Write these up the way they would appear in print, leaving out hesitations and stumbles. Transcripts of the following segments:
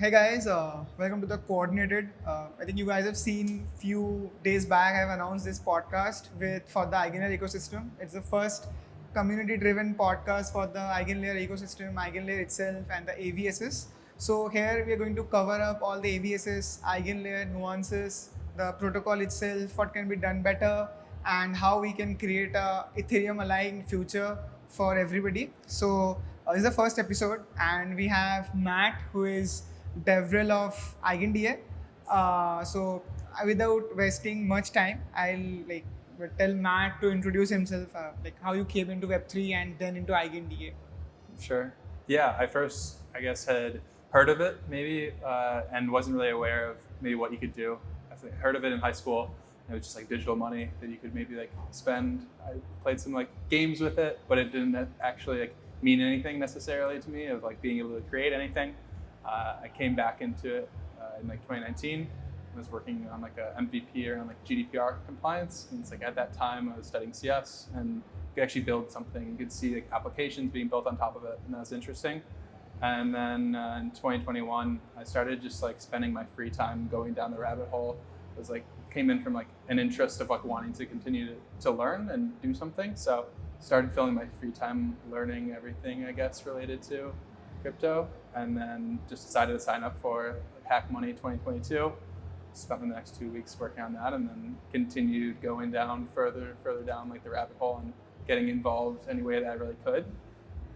Hey guys, welcome to the Coordinated. I think you guys have seen few days back I've announced this podcast for the EigenLayer ecosystem. It's the first community-driven podcast for the EigenLayer ecosystem, EigenLayer itself, and the AVSs. So here we are going to cover up all the AVSs, EigenLayer nuances, the protocol itself, what can be done better, and how we can create a Ethereum-aligned future for everybody. So this is the first episode, and we have Matt, who is DevRel of EigenDA. Without wasting much time, I'll tell Matt to introduce himself, like how you came into Web3 and then into EigenDA. Sure. Yeah, I first, I guess, had heard of it maybe and wasn't really aware of maybe what you could do. I heard of it in high school. It was just like digital money that you could maybe like spend. I played some like games with it, but it didn't actually like mean anything necessarily to me of like being able to create anything. I came back into it in like 2019. I was working on like a MVP around like GDPR compliance. And it's like at that time I was studying CS and you could actually build something. You could see like applications being built on top of it, and that was interesting. And then in 2021, I started just like spending my free time going down the rabbit hole. It was like came in from like an interest of like wanting to continue to learn and do something. So started filling my free time learning everything, I guess, related to crypto, and then just decided to sign up for Hack Money 2022. Spent the next 2 weeks working on that, and then continued going down further down like the rabbit hole and getting involved any way that I really could.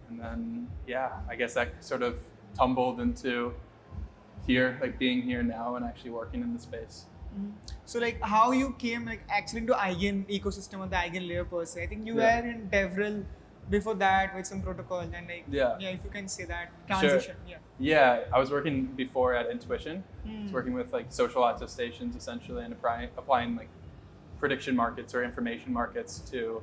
And then, yeah, I guess that sort of tumbled into here, like being here now and actually working in the space. Mm-hmm. So like how you came like actually into Eigen ecosystem or the Eigen layer per se. I think you were in DevRel before that with some protocols and like if you can say that transition. Sure. Yeah, I was working before at Intuition. I was working with like social attestations essentially and applying like prediction markets or information markets to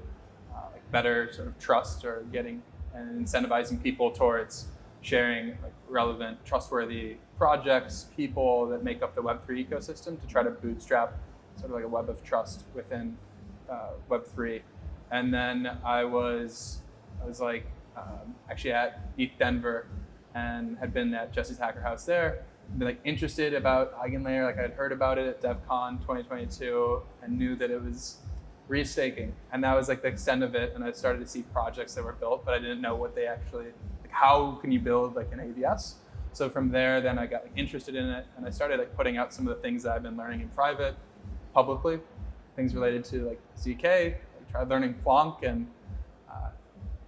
like better sort of trust or getting and incentivizing people towards sharing like relevant, trustworthy projects, people that make up the Web3 ecosystem to try to bootstrap sort of like a web of trust within Web3. And then I was like actually at ETH Denver and had been at Jesse's Hacker House there, been like interested about EigenLayer, like I'd heard about it at DevCon 2022 and knew that it was restaking, and that was like the extent of it. And I started to see projects that were built, but I didn't know what they actually, like how can you build like an AVS? So from there, then I got like interested in it, and I started like putting out some of the things that I've been learning in private, publicly, things related to like ZK. I tried learning Plonk and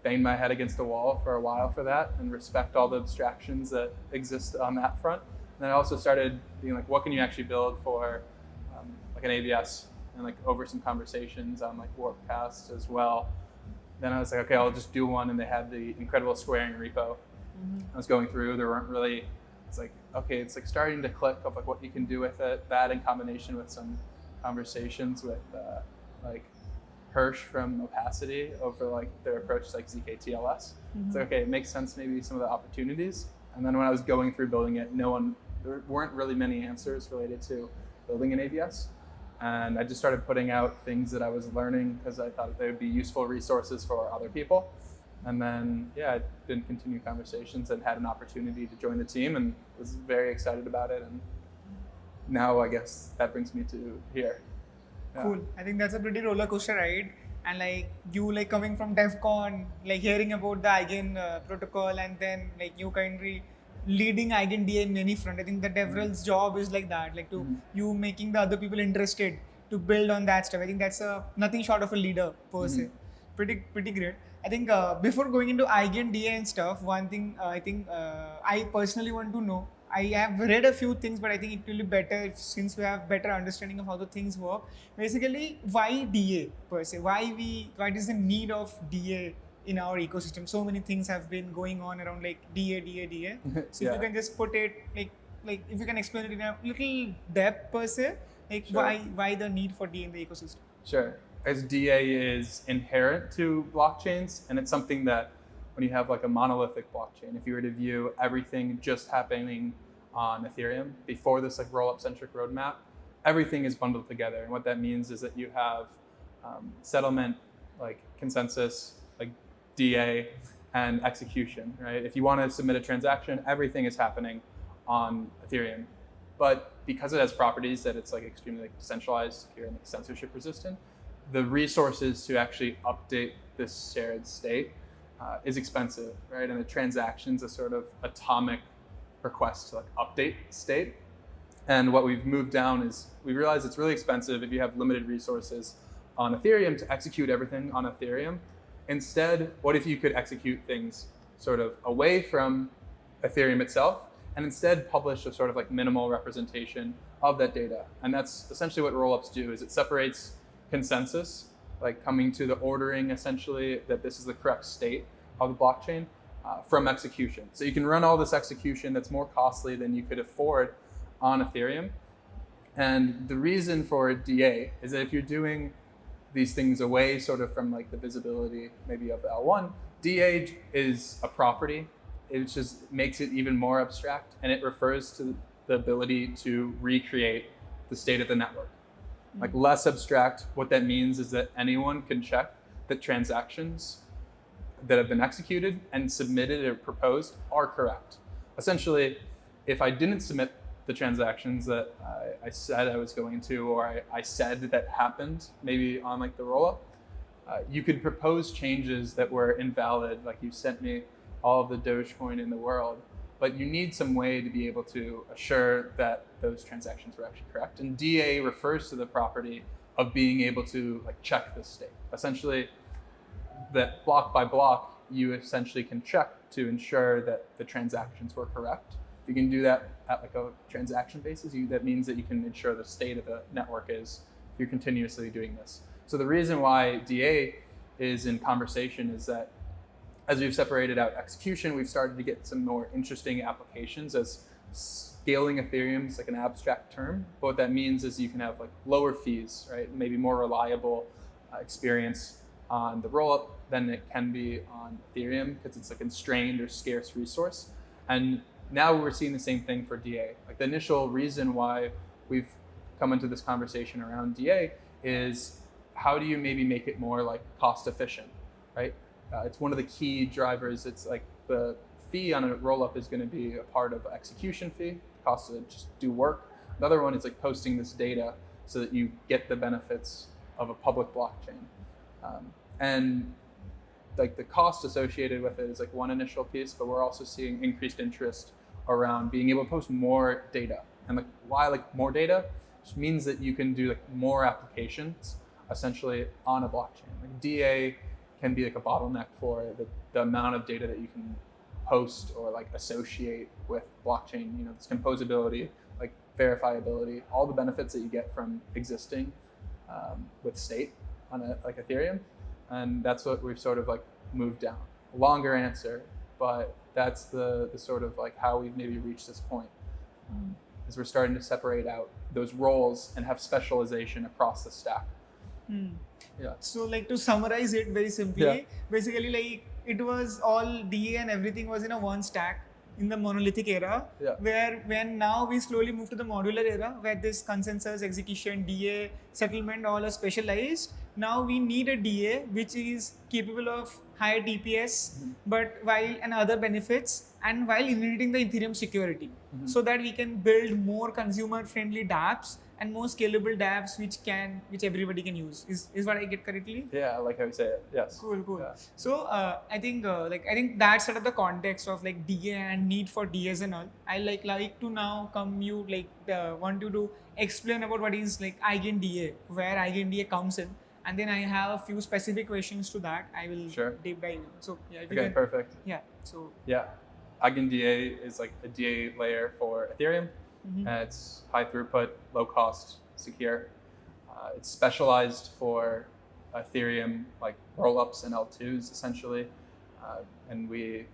banged my head against the wall for a while for that, and respect all the abstractions that exist on that front. And then I also started being like, what can you actually build for like an AVS? And like over some conversations on like Warpcast as well. Then I was like, okay, I'll just do one, and they had the incredible squaring repo. I was going through, there weren't really, it's like, okay, it's like starting to click of like what you can do with it. That in combination with some conversations with like Hirsch from Opacity over like their approach to like ZK-TLS. It's like, okay, it makes sense maybe some of the opportunities. And then when I was going through building it, there weren't really many answers related to building an AVS. And I just started putting out things that I was learning because I thought they would be useful resources for other people. And then, I did continue conversations and had an opportunity to join the team and was very excited about it. And now I guess that brings me to here. Yeah. Cool. I think that's a pretty roller coaster ride. And like you like coming from DevCon, like hearing about the Eigen protocol, and then like you kindly leading EigenDA in many front. I think the DevRel's job is like that, like to you making the other people interested to build on that stuff. I think that's nothing short of a leader per se. Pretty great. I think before going into EigenDA and stuff, one thing I think I personally want to know. I have read a few things, but I think it will be better since we have better understanding of how the things work. Basically, why DA per se? What is the need of DA in our ecosystem? So many things have been going on around like DA. So if you can just put it like if you can explain it in a little depth per se, like why the need for DA in the ecosystem? Sure. As DA is inherent to blockchains, and it's something that when you have like a monolithic blockchain, if you were to view everything just happening on Ethereum before this like rollup centric roadmap, everything is bundled together. And what that means is that you have settlement, like consensus, like DA, and execution, right? If you want to submit a transaction, everything is happening on Ethereum. But because it has properties that it's like extremely like decentralized, secure, and like censorship resistant, the resources to actually update this shared state is expensive, right? And the transaction's a sort of atomic request to like update state. And what we've moved down is we realize it's really expensive if you have limited resources on Ethereum to execute everything on Ethereum. Instead, what if you could execute things sort of away from Ethereum itself and instead publish a sort of like minimal representation of that data? And that's essentially what rollups do, is it separates consensus, like coming to the ordering essentially that this is the correct state of the blockchain, from execution. So you can run all this execution that's more costly than you could afford on Ethereum. And the reason for DA is that if you're doing these things away sort of from like the visibility maybe of the L1, DA is a property. It just makes it even more abstract, and it refers to the ability to recreate the state of the network. Like less abstract, what that means is that anyone can check that transactions that have been executed and submitted or proposed are correct. Essentially, if I didn't submit the transactions that I said I was going to, or I said that happened, maybe on like the rollup, you could propose changes that were invalid, like you sent me all of the Dogecoin in the world, but you need some way to be able to assure that those transactions were actually correct. And DA refers to the property of being able to like check the state. Essentially, that block by block, you essentially can check to ensure that the transactions were correct. If you can do that at like a transaction basis, that means that you can ensure the state of the network is, if you're continuously doing this. So the reason why DA is in conversation is that as we've separated out execution, we've started to get some more interesting applications, as scaling Ethereum is like an abstract term. But what that means is you can have like lower fees, right? Maybe more reliable experience on the rollup than it can be on Ethereum, because it's a constrained or scarce resource. And now we're seeing the same thing for DA. Like the initial reason why we've come into this conversation around DA is how do you maybe make it more like cost efficient, right? It's one of the key drivers. It's like the fee on a rollup is going to be a part of execution fee, cost to just do work. Another one is like posting this data so that you get the benefits of a public blockchain. And like the cost associated with it is like one initial piece, but we're also seeing increased interest around being able to post more data. And like why like more data? Which means that you can do like more applications essentially on a blockchain. Like DA can be like a bottleneck for the amount of data that you can post or like associate with blockchain. You know, this composability, like verifiability, all the benefits that you get from existing with state on a like Ethereum. And that's what we've sort of like moved down. Longer answer, but that's the sort of like how we've maybe reached this point. Is we're starting to separate out those roles and have specialization across the stack. Yeah. So like to summarize it very simply, basically like it was all DA and everything was in a one stack in the monolithic era, where when now we slowly move to the modular era, where this consensus, execution, DA, settlement all are specialized. Now we need a DA which is capable of higher TPS, but while and other benefits, and while inheriting the Ethereum security, so that we can build more consumer-friendly dApps and more scalable dApps which everybody can use. Is what I get correctly? Yeah, like how you say it. Yes. Cool. Yeah. So I think that's sort of the context of like DA and need for DAs and all. I like to now want you to explain about what is like EigenDA, where EigenDA comes in, and then I have a few specific questions to that. I will deep dive in. So yeah, if you can, perfect. Yeah. So yeah, EigenDA is like a DA layer for Ethereum. And it's high throughput, low cost, secure. It's specialized for Ethereum, like rollups and L2s essentially. And we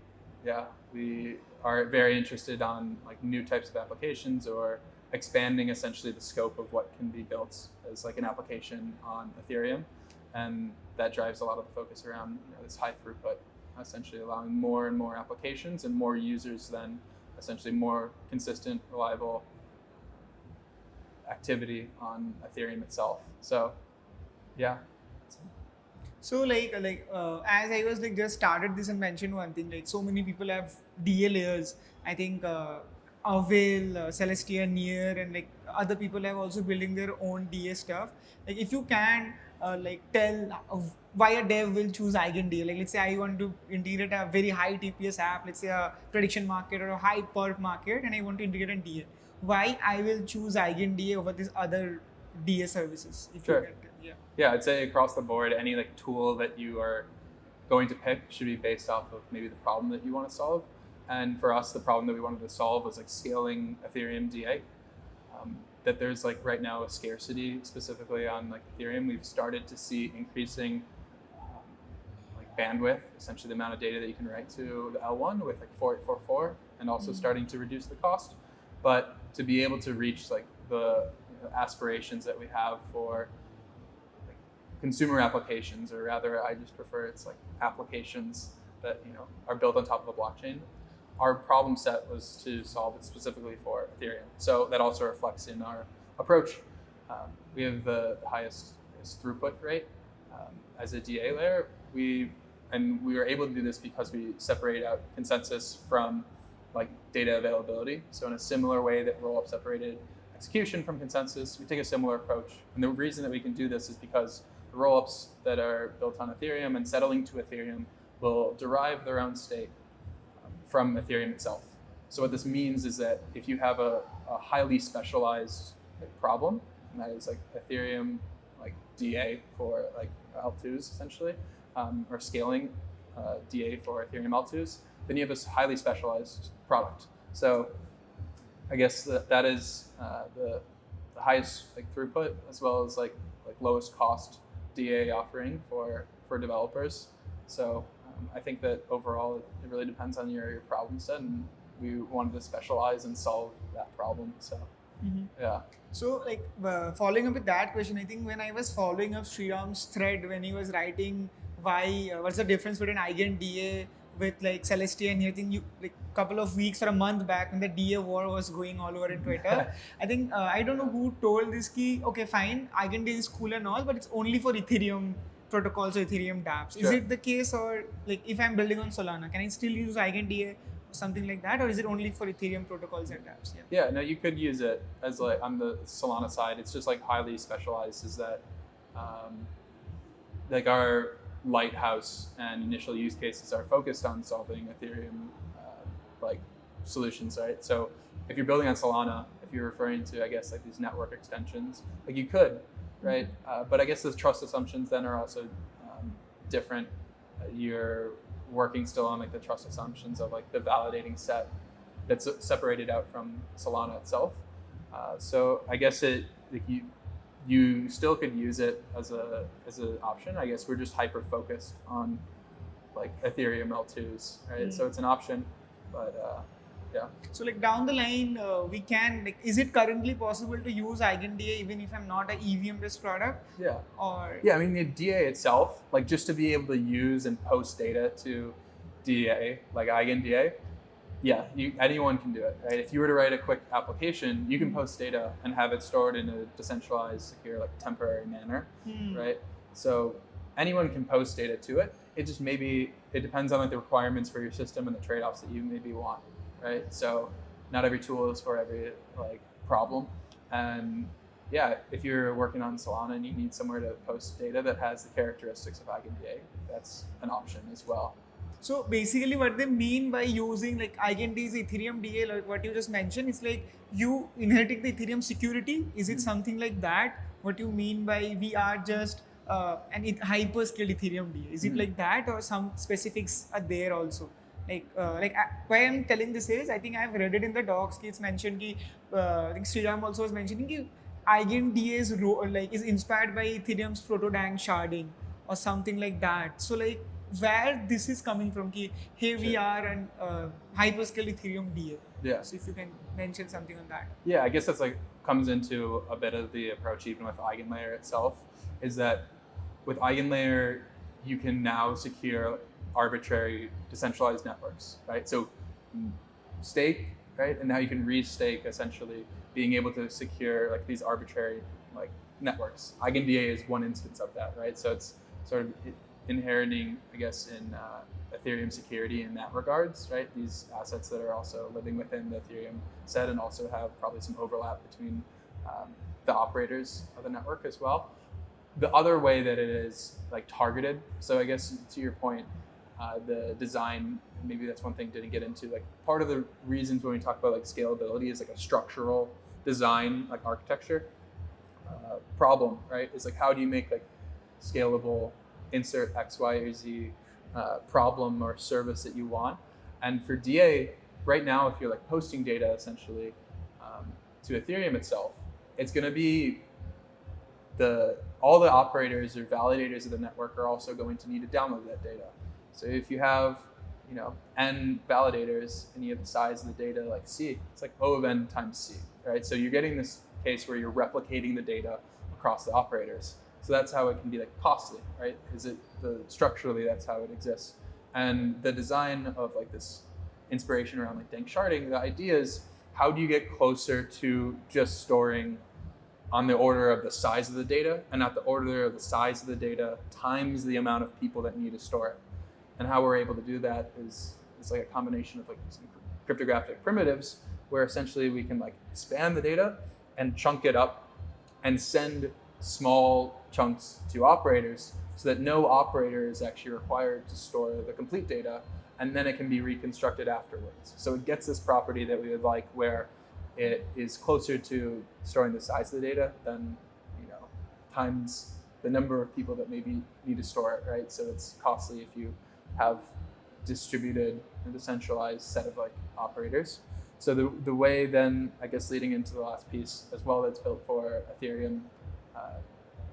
are very interested on like new types of applications or expanding essentially the scope of what can be built as like an application on Ethereum. And that drives a lot of the focus around this high throughput, essentially allowing more and more applications and more users than essentially more consistent, reliable activity on Ethereum itself. So, yeah. So as I was like just started this and mentioned one thing, like so many people have DA layers. I think Avail, Celestia, Near, and like other people have also building their own DA stuff. Like if you can like tell why a dev will choose EigenDA. Like let's say I want to integrate a very high TPS app, let's say a prediction market or a high perp market, and I want to integrate a DA. Why I will choose EigenDA over these other DA services? If Sure. you can tell. Yeah. Yeah, I'd say across the board, any like tool that you are going to pick should be based off of maybe the problem that you want to solve. And for us, the problem that we wanted to solve was like scaling Ethereum DA. That there's like right now a scarcity specifically on like Ethereum. We've started to see increasing like bandwidth, essentially the amount of data that you can write to the L1 with like 4844, and also starting to reduce the cost. But to be able to reach like the aspirations that we have for like consumer applications, or rather, I just prefer it's like applications that are built on top of a blockchain. Our problem set was to solve it specifically for Ethereum. So that also reflects in our approach. We have the highest throughput rate as a DA layer. We were able to do this because we separate out consensus from like data availability. So in a similar way that Rollup separated execution from consensus, we take a similar approach. And the reason that we can do this is because the rollups that are built on Ethereum and settling to Ethereum will derive their own state from Ethereum itself. So what this means is that if you have a highly specialized problem, and that is like Ethereum like DA for like L2s essentially, or scaling DA for Ethereum L2s, then you have this highly specialized product. So I guess that is the highest like throughput as well as like lowest cost DA offering for developers. So I think that overall it really depends on your problem set, and we wanted to specialize and solve that problem. So yeah. So like following up with that question, I think when I was following up Sriram's thread when he was writing why what's the difference between EigenDA with like Celestia, and I think you like couple of weeks or a month back when the DA war was going all over in Twitter. I think I don't know who told this key. Okay, fine, EigenDA is cool and all, but it's only for Ethereum protocols or Ethereum dApps. Is it the case, or like if I'm building on Solana, can I still use EigenDA or something like that, or is it only for Ethereum protocols and dApps? Yeah, no, you could use it as like on the Solana side. It's just like highly specialized. Is that like our lighthouse and initial use cases are focused on solving Ethereum like solutions, right? So if you're building on Solana, if you're referring to, I guess, like these network extensions, like you could, right? But I guess the trust assumptions then are also different. You're working still on like the trust assumptions of like the validating set that's separated out from Solana itself. So I guess it like you still could use it as an option. I guess we're just hyper focused on like Ethereum L2s, right? So it's an option, but yeah. So like down the line, we can like, is it currently possible to use EigenDA even if I'm not an EVM-based product? Yeah. Or yeah, I mean the DA itself, like just to be able to use and post data to DA, like EigenDA, yeah, anyone can do it, right? If you were to write a quick application, you can post data and have it stored in a decentralized, secure, like temporary manner, right? So anyone can post data to it. It just maybe it depends on like the requirements for your system and the trade-offs that you maybe want, right? So not every tool is for every like problem, and yeah, if you're working on Solana and you need somewhere to post data that has the characteristics of EigenDA, that's an option as well. so basically what they mean by using like EigenDA's Ethereum DA, like what you just mentioned, it's like you inheriting the Ethereum security. Is it something like that? What you mean by we are just an hyperscale Ethereum DA? Is it like that, or some specifics are there also? Why I'm telling this is I think I've read it in the docs. It's mentioned ki, I think Sriram also was mentioning ki EigenDA's like is inspired by Ethereum's proto-dank sharding or something like that. So like where this is coming from, ki hey we are an hyperscale Ethereum DA. Yeah. So if you can mention something on that. Yeah, I guess that's like comes into a bit of the approach even with EigenLayer itself, is that with EigenLayer you can now secure arbitrary decentralized networks, right? So stake, right? And now you can restake, essentially being able to secure like these arbitrary like networks. EigenDA is one instance of that, right? So it's sort of inheriting, I guess, in Ethereum security in that regards, right? These assets that are also living within the Ethereum set and also have probably some overlap between the operators of the network as well. The other way that it is like targeted, so I guess to your point, the design, maybe that's one thing didn't get into, like part of the reasons when we talk about like scalability is like a structural design, like architecture problem, right? Is like, how do you make like scalable, insert X, Y, or Z problem or service that you want? And for DA, right now, if you're like posting data essentially to Ethereum itself, it's going to be all the operators or validators of the network are also going to need to download that data. So if you have, n validators and you have the size of the data like C, it's like O of n times C, right? So you're getting this case where you're replicating the data across the operators. So that's how it can be like costly, right? Structurally, that's how it exists. And the design of like this inspiration around like dank sharding, the idea is, how do you get closer to just storing on the order of the size of the data and not the order of the size of the data times the amount of people that need to store it? And how we're able to do that is like a combination of like some cryptographic primitives where essentially we can like expand the data and chunk it up and send small chunks to operators so that no operator is actually required to store the complete data, and then it can be reconstructed afterwards. So it gets this property that we would like where it is closer to storing the size of the data than times the number of people that maybe need to store it, right? So it's costly if you have distributed and decentralized set of like operators. So the way then, I guess leading into the last piece as well that's built for Ethereum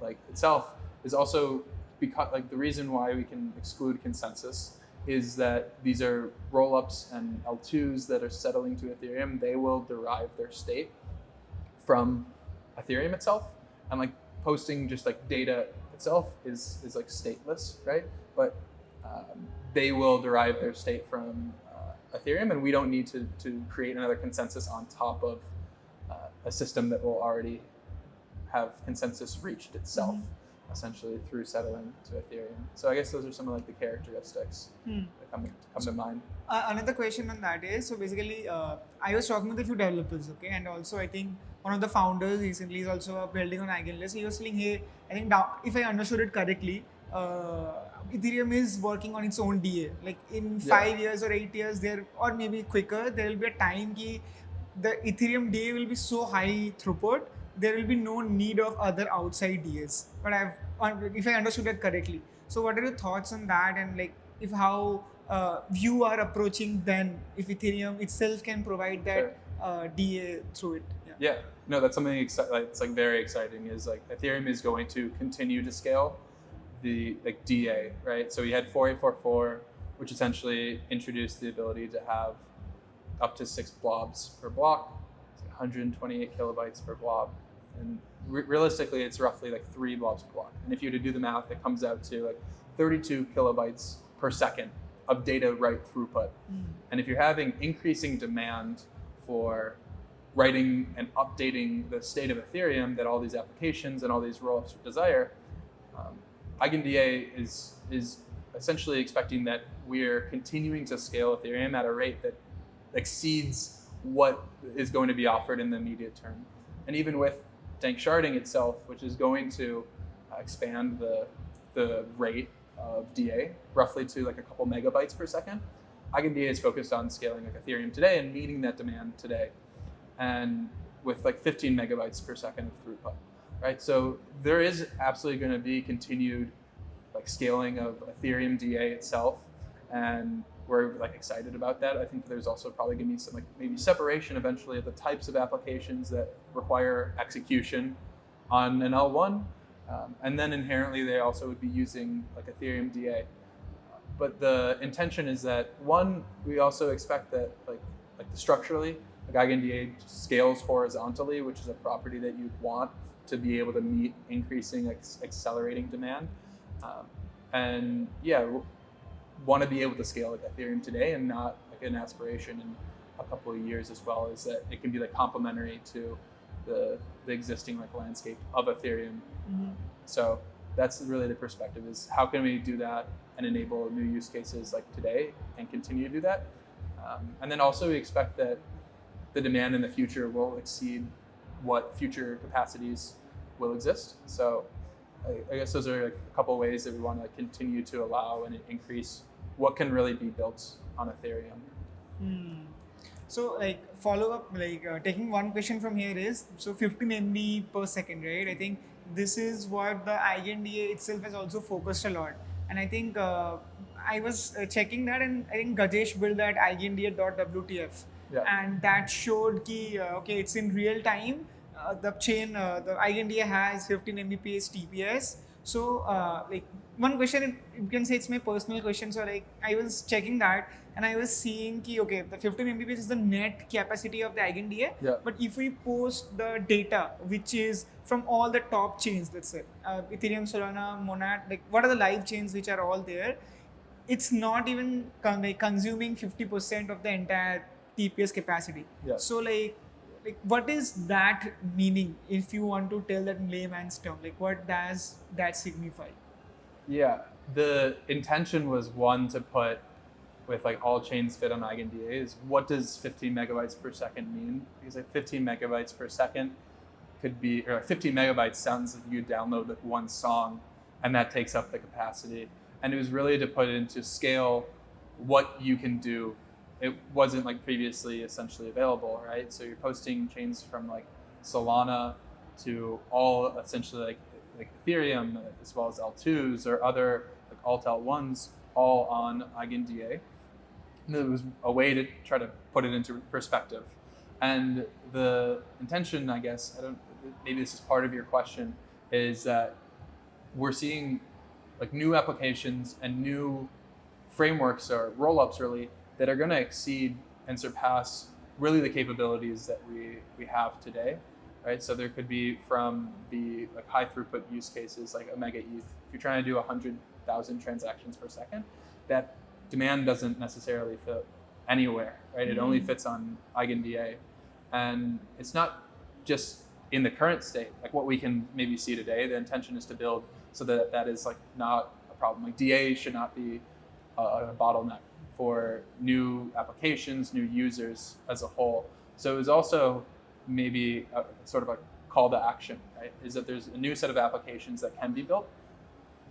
like itself is also because like the reason why we can exclude consensus is that these are rollups and L2s that are settling to Ethereum. They will derive their state from Ethereum itself, and like posting just like data itself is like stateless, right? But they will derive their state from Ethereum, and we don't need to create another consensus on top of a system that will already have consensus reached itself, essentially through settling to Ethereum. So I guess those are some of like the characteristics that come to mind. Another question on that is, so basically, I was talking with a few developers, okay, and also I think one of the founders recently is also building on EigenDA. He was saying, hey, I think now, if I understood it correctly, Ethereum is working on its own DA. Like in 5 years or 8 years, or maybe quicker, there will be a time ki the Ethereum DA will be so high throughput, there will be no need of other outside DAs. But if I understood that correctly. So what are your thoughts on that, and like if how you are approaching then if Ethereum itself can provide that DA through it? Yeah, no, that's something it's like very exciting. Is like Ethereum is going to continue to scale the like DA, right? So we had 4844, which essentially introduced the ability to have up to 6 blobs per block, 128 kilobytes per blob, and realistically, it's roughly like 3 blobs per block. And if you were to do the math, it comes out to like 32 kilobytes per second of data write throughput. And if you're having increasing demand for writing and updating the state of Ethereum that all these applications and all these rollups desire, EigenDA is essentially expecting that we're continuing to scale Ethereum at a rate that exceeds what is going to be offered in the immediate term. And even with dank sharding itself, which is going to expand the rate of DA roughly to like a couple megabytes per second, EigenDA is focused on scaling like Ethereum today and meeting that demand today, and with like 15 megabytes per second of throughput, right? So there is absolutely going to be continued like scaling of Ethereum DA itself, and we're like excited about that. I think there's also probably going to be some like maybe separation eventually of the types of applications that require execution on an L1, and then inherently they also would be using like Ethereum DA. But the intention is that one, we also expect that like structurally, like EigenDA scales horizontally, which is a property that you'd want to be able to meet increasing accelerating demand, and yeah. Want to be able to scale like Ethereum today, and not like an aspiration in a couple of years as well, is that it can be like complementary to the existing like landscape of Ethereum. So that's really the perspective, is how can we do that and enable new use cases like today and continue to do that. And then also we expect that the demand in the future will exceed what future capacities will exist. So I guess those are a couple of ways that we want to continue to allow and increase what can really be built on Ethereum. So like follow up, like taking one question from here is, so 15 MB per second, right? I think this is what the EigenDA itself has also focused a lot. And I think I was checking that, and I think Gajesh built that EigenDA.wtf. Yeah. And that showed ki, okay, it's in real time. The chain, the EigenDA has 15 Mbps TPS. So like one question, you can say it's my personal question. So like I was checking that, and I was seeing ki, okay, the 15 Mbps is the net capacity of the EigenDA. Yeah. But if we post the data, which is from all the top chains, let's say Ethereum, Solana, Monad, like what are the live chains which are all there, it's not even consuming 50% of the entire TPS capacity. Yeah. So like what is that meaning, if you want to tell that in layman's term? Like what does that signify? Yeah, the intention was one to put with like all chains fit on EigenDA is what does 15 megabytes per second mean? Because like 15 megabytes per second could be, or 15 megabytes sounds like you download like one song and that takes up the capacity. And it was really to put it into scale what you can do. It wasn't like previously essentially available, right? So you're posting chains from like Solana to all essentially like Ethereum, as well as L2s or other like alt L1s, all on EigenDA. And it was a way to try to put it into perspective. And the intention, I guess, maybe this is part of your question, is that we're seeing like new applications and new frameworks or rollups really that are going to exceed and surpass really the capabilities that we have today, right? So there could be from the like high throughput use cases like Omega ETH. If you're trying to do 100,000 transactions per second, that demand doesn't necessarily fit anywhere, right? It only fits on EigenDA. And it's not just in the current state, like what we can maybe see today. The intention is to build so that that is like not a problem. Like DA should not be a bottleneck for new applications, new users as a whole. So it was also maybe a sort of a call to action, right? Is that there's a new set of applications that can be built,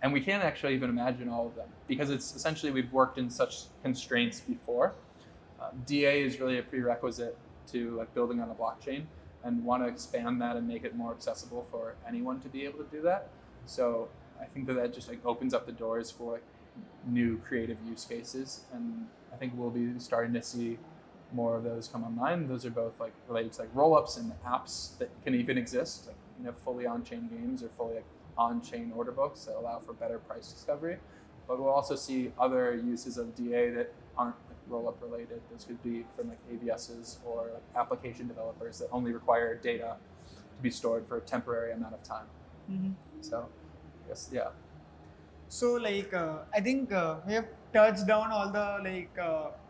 and we can't actually even imagine all of them because it's essentially we've worked in such constraints before. DA is really a prerequisite to like building on a blockchain, and want to expand that and make it more accessible for anyone to be able to do that. So I think that just like opens up the doors for like new creative use cases, and I think we'll be starting to see more of those come online. Those are both like related to like rollups and apps that can even exist, like fully on-chain games or fully like on-chain order books that allow for better price discovery. But we'll also see other uses of DA that aren't like rollup related. Those could be from like AVSs or like application developers that only require data to be stored for a temporary amount of time. So I guess, yeah. So like I think we have touched down all the like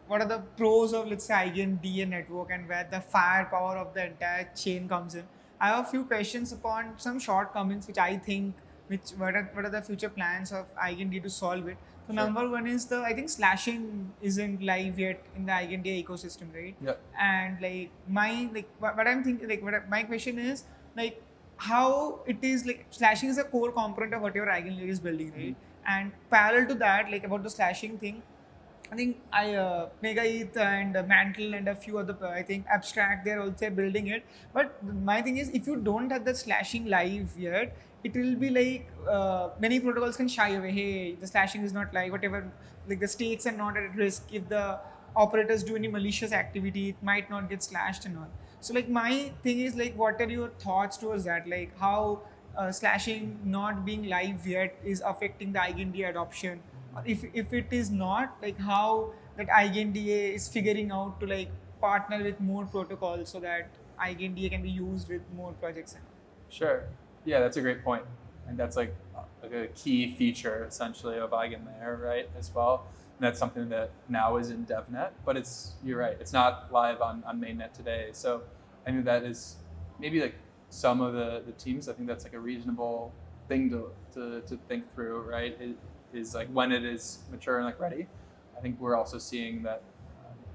what are the pros of, let's say, EigenDA network and where the firepower of the entire chain comes in. I have a few questions upon some shortcomings which I think what are the future plans of EigenDA to solve it. So Sure. Number one is I think slashing isn't live yet in the EigenDA ecosystem, right? Yeah. And like what I'm thinking, like my question is like how it is like slashing is a core component of whatever EigenDA is building, right? And parallel to that, like about the slashing thing, I think Mega ETH and Mantle and a few other, I think Abstract, they're also building it. But my thing is, if you don't have the slashing live yet, it will be like many protocols can shy away. Hey, the slashing is not live, whatever. Like the stakes are not at risk. If the operators do any malicious activity, it might not get slashed and all. So like my thing is like, what are your thoughts towards that? Like how slashing not being live yet is affecting the EigenDA adoption? If it is not, like how that EigenDA is figuring out to like partner with more protocols so that EigenDA can be used with more projects. Sure. Yeah, that's a great point. And that's like a key feature essentially of EigenLayer, right, as well. And that's something that now is in DevNet, but you're right, it's not live on mainnet today. So I think that is maybe like some of the teams, I think that's like a reasonable thing to think through, right? Is like when it is mature and like ready. I think we're also seeing that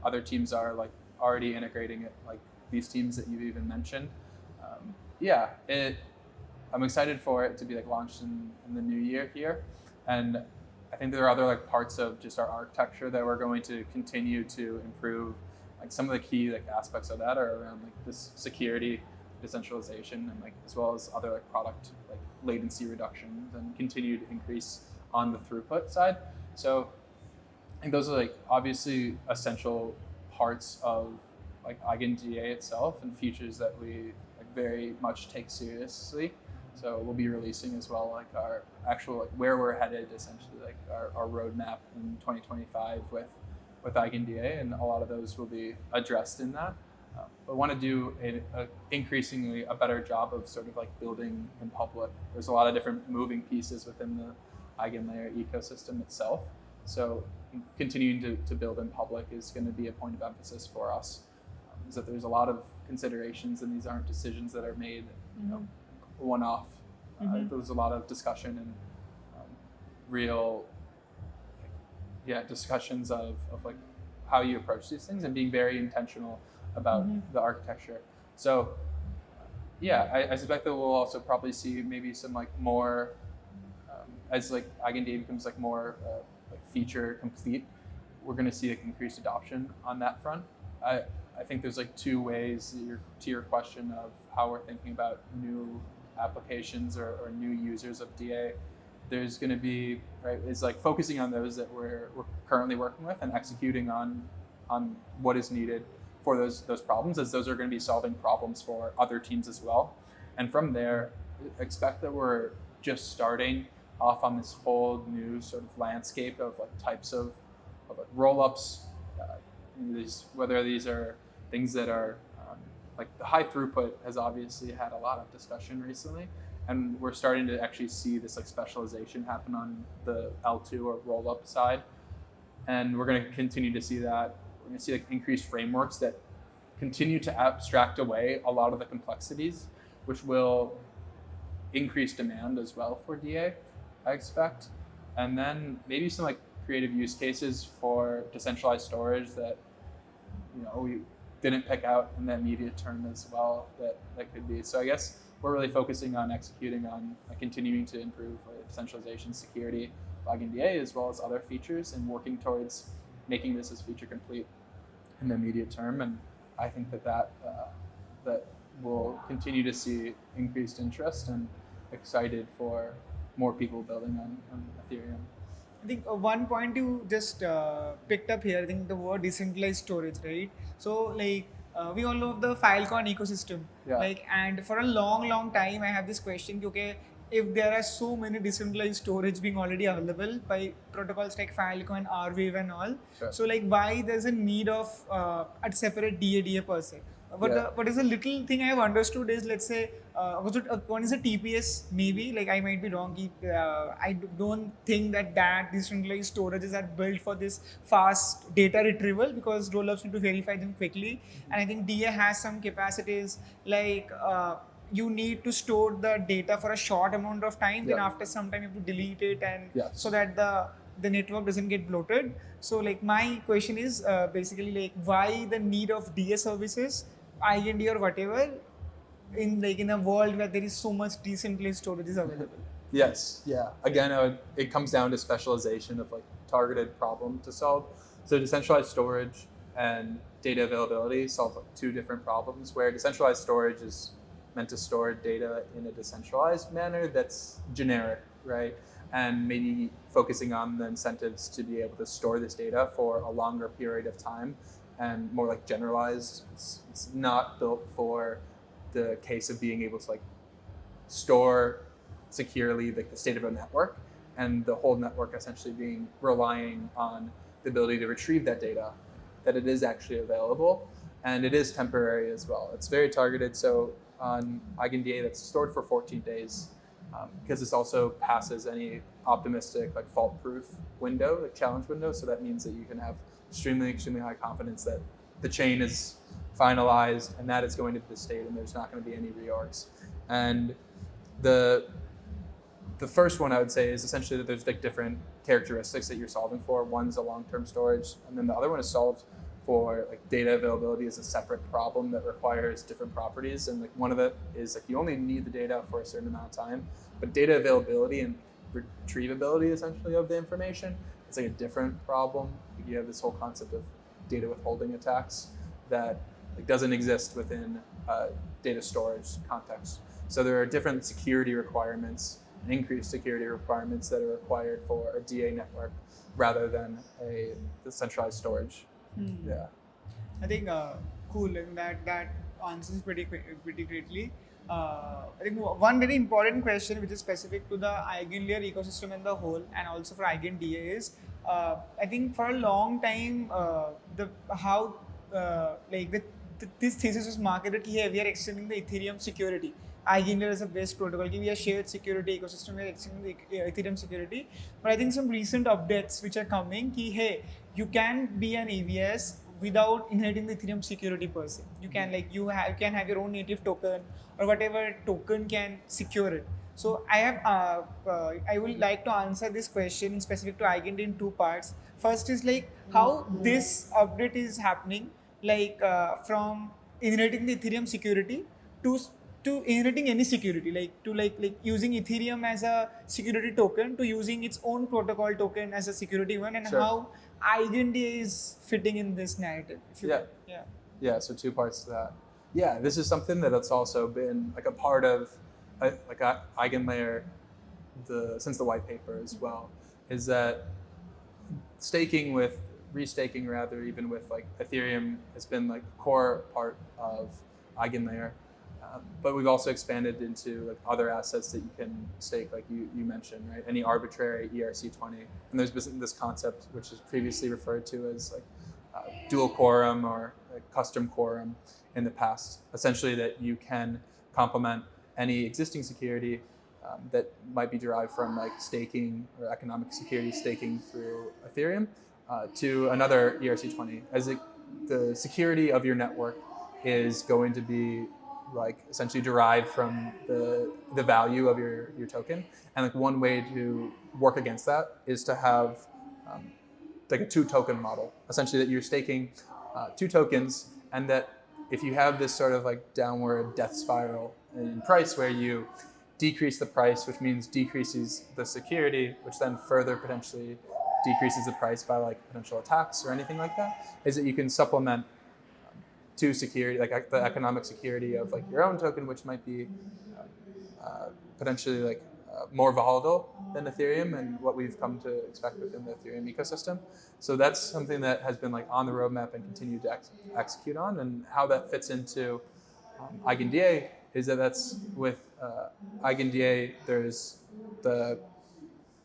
other teams are like already integrating it, like these teams that you've even mentioned. I'm excited for it to be like launched in the new year here, and I think there are other like parts of just our architecture that we're going to continue to improve. Like some of the key like aspects of that are around like this security, decentralization, and like as well as other like product like latency reductions and continued increase on the throughput side. So I think those are like obviously essential parts of like EigenDA itself and features that we like very much take seriously. So we'll be releasing as well like our actual like where we're headed, essentially like our roadmap in 2025 with EigenDA, and a lot of those will be addressed in that. But want to do increasingly a better job of sort of like building in public. There's a lot of different moving pieces within the EigenLayer ecosystem itself. So continuing to build in public is going to be a point of emphasis for us. Is that there's a lot of considerations, and these aren't decisions that are made, one-off. There's a lot of discussion and real, discussions of like how you approach these things and being very intentional about the architecture. So, I suspect that we'll also probably see maybe some like more as like EigenDA becomes like more like feature complete. We're going to see like increased adoption on that front. I think there's like two ways to your question of how we're thinking about new applications or new users of DA. There's going to be is like focusing on those that we're currently working with and executing on what is needed for those problems, as those are going to be solving problems for other teams as well. And from there, expect that we're just starting off on this whole new sort of landscape of like types of like rollups. Whether these are things that are like the high throughput has obviously had a lot of discussion recently, and we're starting to actually see this like specialization happen on the L2 or rollup side, and we're going to continue to see that. We're going to see like increased frameworks that continue to abstract away a lot of the complexities, which will increase demand as well for DA, I expect. And then maybe some like creative use cases for decentralized storage that we didn't pick out in the immediate term as well that could be. So I guess we're really focusing on executing on continuing to improve decentralization, security of EigenDA, as well as other features, and working towards making this as feature complete in the immediate term. And I think that we'll continue to see increased interest, and excited for more people building on Ethereum. I think one point you just picked up here, I think the word decentralized storage, right? So like we all know the Filecoin ecosystem, and for a long time I have this question, okay, if there are so many decentralized storage being already available by protocols like Filecoin, Rwave and all, so like why there's a need of a separate DADA per se? What is a little thing I have understood is, let's say, one is a TPS, maybe, like I might be wrong. I don't think that decentralized storages are built for this fast data retrieval, because rollups need to verify them quickly. And I think DA has some capacities like you need to store the data for a short amount of time, then after some time you have to delete it, and so that the network doesn't get bloated. So like my question is basically like why the need of DA services, EigenDA or whatever, in a world where there is so much decentralized storage is available. Yes, again, it comes down to specialization of like targeted problem to solve. So decentralized storage and data availability solve two different problems, where decentralized storage is meant to store data in a decentralized manner that's generic, right? And maybe focusing on the incentives to be able to store this data for a longer period of time, and more like generalized. It's not built for the case of being able to like store securely the state of a network, and the whole network essentially relying on the ability to retrieve that data, that it is actually available, and it is temporary as well. It's very targeted. So on EigenDA, that's stored for 14 days, because this also passes any optimistic like fault-proof window, like challenge window. So that means that you can have extremely high confidence that the chain is finalized and that it's going to the state, and there's not going to be any reorgs. And the the first one I would say is essentially that there's like different characteristics that you're solving for. One's a long-term storage, and then the other one is solved for like data availability is a separate problem that requires different properties. And like one of it is like you only need the data for a certain amount of time, but data availability and retrievability essentially of the information, it's like a different problem. You have this whole concept of data withholding attacks that like doesn't exist within data storage context. So there are different security requirements, increased security requirements that are required for a DA network rather than a decentralized storage. Yeah. I think cool, and that answers pretty greatly. I think one very important question which is specific to the EigenLayer ecosystem in the whole and also for EigenDA is I think for a long time this thesis was marketed here we are extending the Ethereum security. EigenLayer is a best protocol. We are shared security ecosystem. We are extending the Ethereum security. But I think some recent updates which are coming, hey, you can be an EVS without inheriting the Ethereum security per se. You can you can have your own native token or whatever token can secure it. So I would like to answer this question specific to EigenDA in two parts. First is how this update is happening, from inheriting the Ethereum security to inheriting any security, like using Ethereum as a security token to using its own protocol token as a security one, and how EigenDA is fitting in this narrative. Yeah. So two parts to that. Yeah, this is something that's also been like a part of EigenLayer since the white paper as well. Is that restaking rather, even with like Ethereum has been like a core part of EigenLayer. But we've also expanded into like other assets that you can stake, like you mentioned, right? Any arbitrary ERC20. And there's been this concept, which is previously referred to as like dual quorum or like custom quorum in the past. Essentially that you can complement any existing security that might be derived from like staking or economic security staking through Ethereum to another ERC20. The security of your network is going to be like essentially derived from the value of your token, and like one way to work against that is to have like a 2 token model, essentially that you're staking 2 tokens, and that if you have this sort of like downward death spiral in price where you decrease the price, which means decreases the security, which then further potentially decreases the price by like potential attacks or anything like that, is that you can supplement to security, like the economic security of like your own token, which might be potentially like more volatile than Ethereum and what we've come to expect within the Ethereum ecosystem. So that's something that has been like on the roadmap and continue to execute on. And how that fits into EigenDA is that's with EigenDA, there's the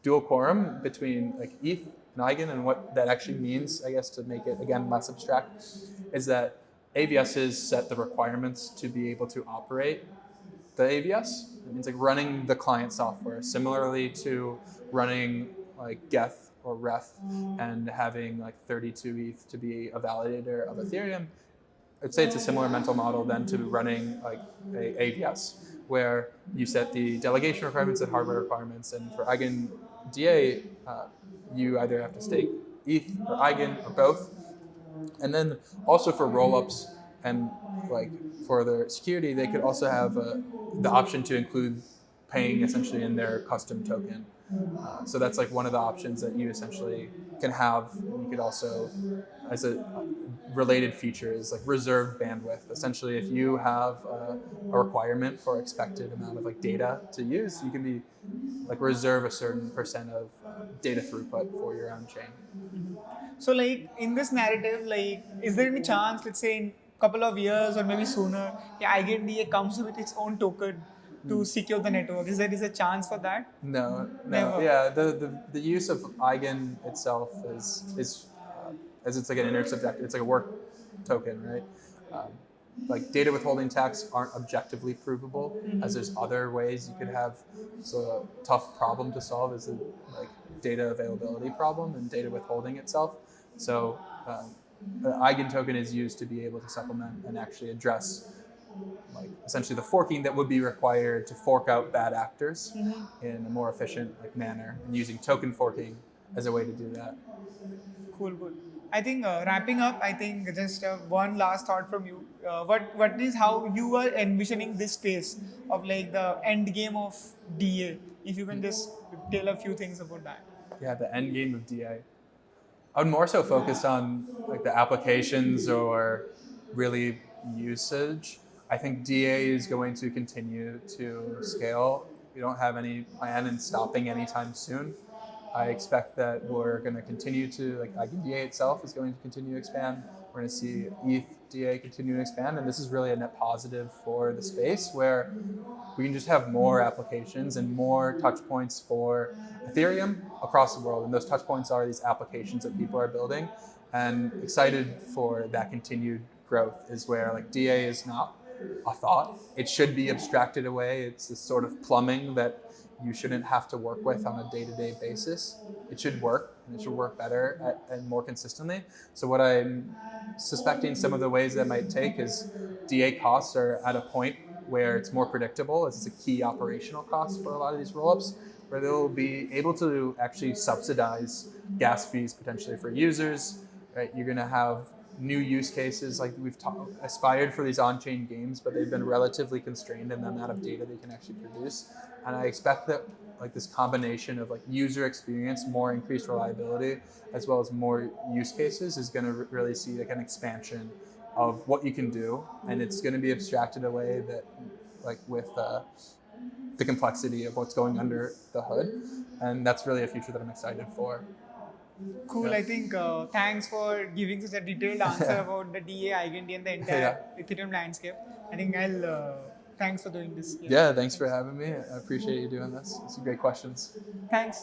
dual quorum between like ETH and Eigen, and what that actually means, I guess, to make it again less abstract, is that AVSs set the requirements to be able to operate the AVS. It means like running the client software, similarly to running like Geth or Reth and having like 32 ETH to be a validator of Ethereum. I'd say it's a similar mental model then to running like a AVS, where you set the delegation requirements and hardware requirements. And for EigenDA, you either have to stake ETH or Eigen or both. And then also for rollups and like for their security, they could also have the option to include paying essentially in their custom token. So that's like one of the options that you essentially can have. You could also, as a related feature, is like reserved bandwidth. Essentially, if you have a requirement for expected amount of like data to use, you can be like reserve a certain % of data throughput for your own chain. So like in this narrative, like is there any chance, let's say in a couple of years or maybe sooner, EigenDA comes with its own token to secure the network? Is there a chance for that? No. Never. Yeah, the use of Eigen itself is as it's like an intersubjective, it's like a work token, right? Like data withholding attacks aren't objectively provable, as there's other ways you could have. So a tough problem to solve is the like data availability problem and data withholding itself. So the Eigen token is used to be able to supplement and actually address like essentially the forking that would be required to fork out bad actors in a more efficient manner, and using token forking as a way to do that. Cool, cool. I think wrapping up, I think just one last thought from you. What is how you are envisioning this space of like the end game of DA? If you can just tell a few things about that. Yeah, the end game of DA. I would more so focus on like the applications or really usage. I think DA is going to continue to scale. We don't have any plan in stopping anytime soon. I expect that we're going to continue to, like EigenDA itself is going to continue to expand. We're going to see ETH continue to expand, and this is really a net positive for the space where we can just have more applications and more touch points for Ethereum across the world. And those touch points are these applications that people are building, and excited for that continued growth is where like DA is not a thought. It should be abstracted away. It's this sort of plumbing that you shouldn't have to work with on a day-to-day basis. It should work, and it should work better and more consistently. So what I'm suspecting some of the ways that might take is DA costs are at a point where it's more predictable. It's a key operational cost for a lot of these rollups, where they'll be able to actually subsidize gas fees potentially for users. Right? You're going to have new use cases, like we've aspired for these on-chain games, but they've been relatively constrained in the amount of data they can actually produce. And I expect that like this combination of like user experience, more increased reliability, as well as more use cases is going to really see like an expansion of what you can do, and it's going to be abstracted away that like with the complexity of what's going under the hood, and that's really a future that I'm excited for. Cool. Yeah. I think thanks for giving such a detailed answer about the DA, EigenDA, and the entire Ethereum landscape. I think I'll thanks for doing this. Yeah, thanks for having me. I appreciate you doing this. It's great questions. Thanks.